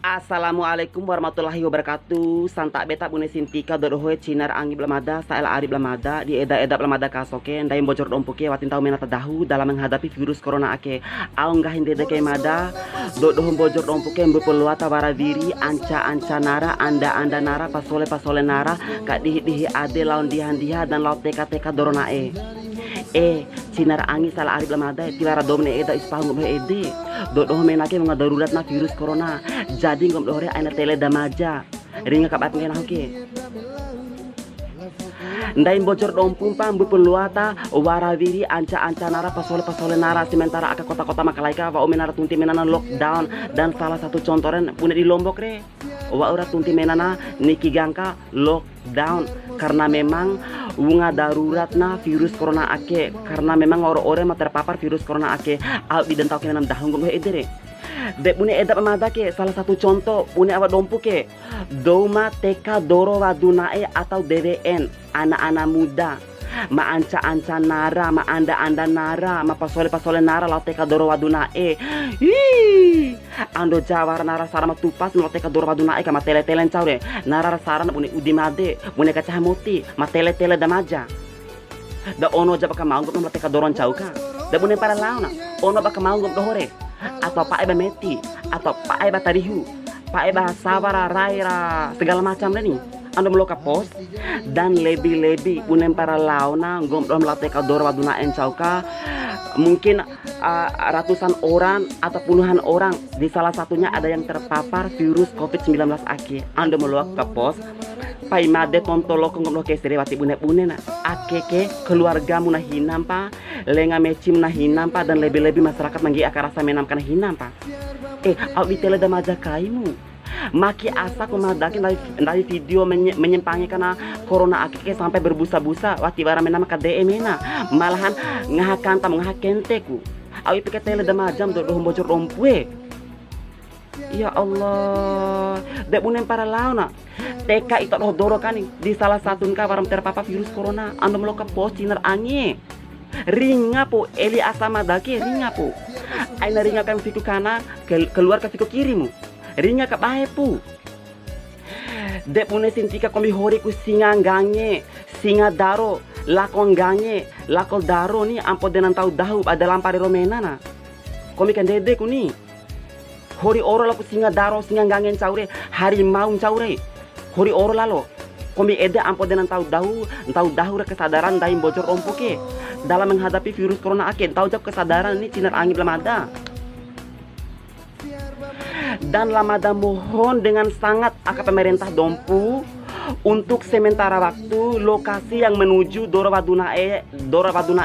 Assalamualaikum warahmatullahi wabarakatuh. Santa beta bune sintika dodohoe cinar angi blamada sael ari blamada di eda blamada kasoke ndai bocor dompuke watin tau menata dahu dalam menghadapi virus corona ake. Aung gahin dede ke mada dodoh bocor dompuke mbepeluata waradiri anca nara anda nara pasole nara kak dihi ade laun dihan dan laut teka dorona cinar angi salah ari blamada tilara domne eda ispahung ede dodoh menake mga darurat na virus corona. Jadi ngom dohore aina tele damaja ringa kabat ngena hoke ndai bocor dompung pam bepeluata warawiri anca nara pasole nara sementara aka kota makalaika wa omenara tunti menana lockdown dan salah satu contoren punya di Lombok re wa ora tunti menana niki gangka lockdown karena memang unga darurat na virus corona ake karena memang ore ma terpapar virus corona ake au di dentau kenam dahung ngom edere dek punya edap amada ke salah satu contoh punya awak dompu ke doma teka doro wadunae atau DWN anak-anak muda ma anca nara ma anda nara ma pasole nara lau teka doro wadunae ando jawar nara sarama tupas lau teka doro wadunae kama tele-telen caure nara sarana punya udimade punya kacah moti ma tele damaja da ono jaba ka maunggup lau teka doron cauka da punya para launa ono baka maunggup dohore atau Pak Eba Meti atau Pak Eba Tarihu Pak Eba Sawara Raira segala macam nih ando meloka pos dan lebih punen para launa ngom dom latih kador waduna encauka mungkin ratusan orang atau puluhan orang di salah satunya ada yang terpapar virus COVID-19 aki ando meloka pos pai made tontolo ngom lo kesere wati bune na akeke keluarga muna hinam pa lenga meci muna hinam pa dan lebih masyarakat manggi akarasa menam kana hinam pa au bitele da maja kaimu maki asa kumadaki dari video menyempangi karena corona akeke sampai berbusa-busa wati bara menama ka mena malahan ngahakanta mengahakenteku au ipike tele da majam do bocor rompue ya Allah dek bunen para launa TK itu loh doro kan di salah satu waram terpapar virus corona ando meloka pos cinar angi ringa po eli asama dake ringa po aina ringa kan fiku kana keluar ke fiku kirimu ringa ka bae pu dek pune sintika komi hori ku singa gange singa daro lakon gange lakol daro ni ampo denan tau dahu ada lampari romena na komi kan dede ku ni hori oro laku singa daro singa gangen caure harimau caure hori oro lalo komi ede ampo denan tau dahu kesadaran daim bocor ompoke dalam menghadapi virus corona ake tahu jawab kesadaran ini cinar angin lamada dan lamada mohon dengan sangat aka pemerintah dompu untuk sementara waktu lokasi yang menuju Dora Waduna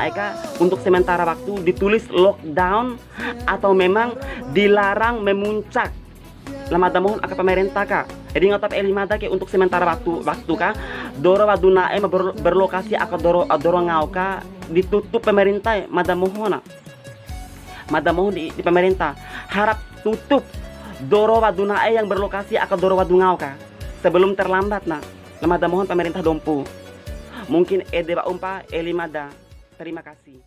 Eka untuk sementara waktu ditulis lockdown atau memang dilarang memuncak. Lamada mohon aka pemerintah ka jadi ngatap elimada ke untuk sementara waktu ka Dora Waduna berlokasi aka doro ngau ka ditutup pemerintah mada mohon di pemerintah harap tutup Doro Waduna yang berlokasi aka Doro Wadungau ka sebelum terlambat na lamada mohon pemerintah dompu mungkin ede ba umpa elimada terima kasih.